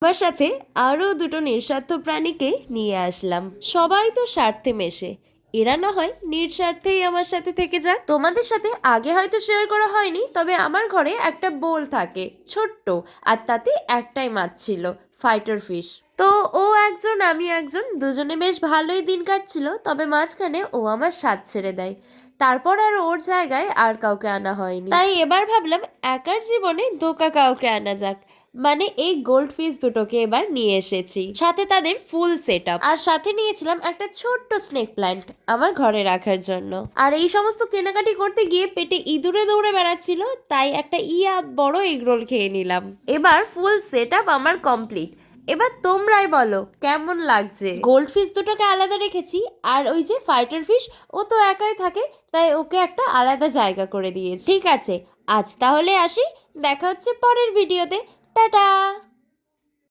আমার সাথে আরও দুটো নিঃস্বার্থ প্রাণীকে নিয়ে আসলাম। সবাই তো স্বার্থে মেশে, এরা না হয় নিঃস্বার্থেই আমার সাথে থেকে যাক। তোমাদের সাথে আগে হয়তো শেয়ার করা হয়নি, তবে আমার ঘরে একটা বোল থাকে ছোট্ট, আর তাতে একটাই মাছ ছিল, ফাইটার ফিশ। তো ও একজন আমি একজন, দুজনে বেশ ভালোই দিন কাটছিল। তবে মাঝখানে ও আমার সাথ ছেড়ে দেয়, তারপর আর ওর জায়গায় আর কাউকে আনা হয়নি। তাই এবার ভাবলাম একার জীবনে দোকা কাউকে আনা যাক, মানে এই গোল্ড ফিশ দুটোকে এবার নিয়ে এসেছি, সাথে তাদের ফুল সেট আপ, আর সাথে নিয়েছিলাম একটা ছোট্ট স্নেক প্ল্যান্ট আমার ঘরে রাখার জন্য। আর এই সমস্ত কেনাকাটি করতে গিয়ে পেটে ইঁদুরে দৌড়ে বেড়াচ্ছিল, তাই একটা বড় এগ রোল খেয়ে নিলাম। এবার ফুল সেট আপ আমার কমপ্লিট। এবার তোমরাই বলো কেমন লাগছে। গোল্ড ফিশ দুটোকে আলাদা রেখেছি, আর ওই যে ফাইটার ফিশ, ও তো একাই থাকে, তাই ওকে একটা আলাদা জায়গা করে দিয়েছি। ঠিক আছে, আজ তাহলে আসি, দেখা হচ্ছে পরের ভিডিওতে। টাটা।